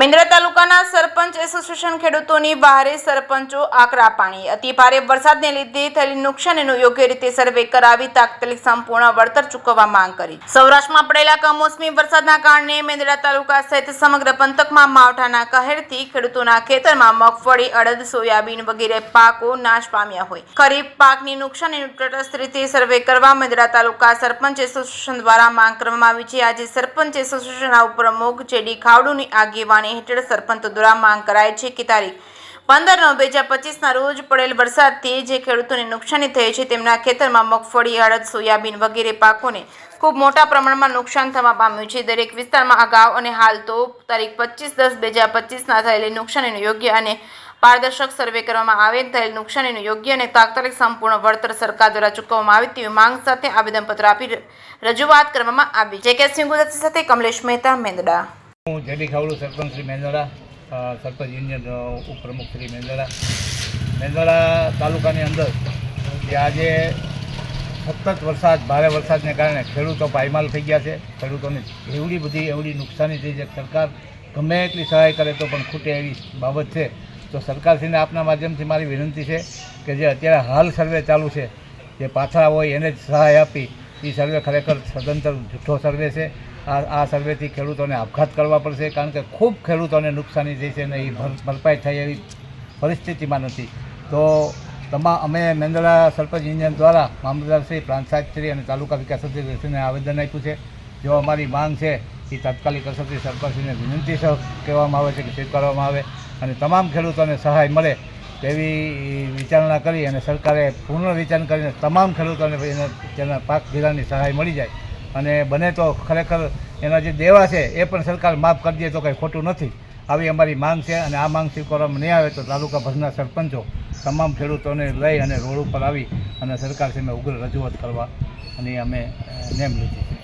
મેંદરા તાલુકાના સરપંચ એસોસિએશન ખેડૂતોની બહારે સરપંચો આકરા પાણી અતિ ભારે વરસાદને લીધે થયેલી નુકસાનીનું યોગ્ય રીતે સર્વે કરાવી તાત્કાલિક સંપૂર્ણ વળતર ચૂકવવા માંગ કરી। સૌરાષ્ટ્રમાં પડેલા કમોસમી વરસાદના કારણે મેંદરા તાલુકા સહિત સમગ્ર પંથકમાં માવઠાના કહેરથી ખેડૂતોના ખેતરમાં મગફળી, અડદ, સોયાબીન વગેરે પાકો નાશ પામ્યા હોય। ખરીફ પાકની નુકસાનીનું તટસ્થ રીતે સર્વે કરવા મેંદરા તાલુકા સરપંચ એસોસિએશન દ્વારા માંગ કરવામાં આવી છે। આજે સરપંચ એસોસિએશનના ઉપપ્રમુખ જેડી ખાવડુની આગેવાની હેઠળ સરપંચો દ્વારા માંગ કરાઈ છે કે તારીખ 15/9/2025ના રોજ પડેલ વરસાદથી જે ખેડૂતોને નુકસાની થઈ છે તેમના ખેતરમાં મગફળી, અડદ, સોયાબીન વગેરે પાકોને ખૂબ મોટા પ્રમાણમાં નુકસાન થવા પામ્યું છે। દરેક વિસ્તારમાં અગાઉ અને હાલ તો તારીખ 25/10/2025ના થયેલી નુકસાનીનું યોગ્ય અને પારદર્શક સર્વે કરવામાં આવે, થયેલ નુકસાનીનું યોગ્ય અને તાત્કાલિક સંપૂર્ણ વળતર સરકાર દ્વારા ચૂકવવામાં આવે તેવી માંગ સાથે આવેદનપત્ર આપી રજૂઆત કરવામાં આવી છે। કે સિંહ ગુજરાતી સાથે કમલેશ મહેતા, મેંદડા। હું જેડી ખાવડુ સરપંચ શ્રી મેંદડા, સરપંચ યુનિયન ઉપપ્રમુખ શ્રી મેંદડા તાલુકાની અંદર જે આજે સતત વરસાદ, ભારે વરસાદને કારણે ખેડૂતો પાયમાલ થઈ ગયા છે। ખેડૂતોને એવડી નુકસાની થઈ છે। સરકાર ગમે એટલી સહાય કરે તો પણ ખૂટે એવી બાબત છે। તો સરકારશ્રીને આપના માધ્યમથી મારી વિનંતી છે કે જે અત્યારે હાલ સર્વે ચાલુ છે, જે પાછળ હોય એને જ સહાય આપી, એ સર્વે ખરેખર સદંતર જૂઠો સર્વે છે। આ સર્વેથી ખેડૂતોને આપઘાત કરવા પડશે, કારણ કે ખૂબ ખેડૂતોને નુકસાની થઈ છે અને એ ભરપાઈ થાય એવી પરિસ્થિતિમાં નથી। તો અમે મેંદડા સરપંચ યુનિયન દ્વારા મામલતદારશ્રી, પ્રાંત સાહેબશ્રી અને તાલુકા વિકાસ અધિકારીશ્રીને આવેદન આપ્યું છે। જો અમારી માંગ છે એ તાત્કાલિક અસરથી સરપંચશ્રીને વિનંતી કહેવામાં આવે છે કે સ્વીકારવામાં આવે અને તમામ ખેડૂતોને સહાય મળે તેવી વિચારણા કરી અને સરકારે પુનર્વિચાર કરીને તમામ ખેડૂતોને તેના પાક ધિરાણની સહાય મળી જાય અને બને તો ખરેખર એના જે દેવા છે એ પણ સરકાર માફ કરી દે તો કંઈ ખોટું નથી, આવી અમારી માંગ છે। અને આ માંગ સ્વીકારવામાં નહીં આવે તો તાલુકાભરના સરપંચો તમામ ખેડૂતોને લઈ અને રોડ ઉપર આવી અને સરકારશ્રીને ઉગ્ર રજૂઆત કરવા અને અમે નેમ લીધી છે।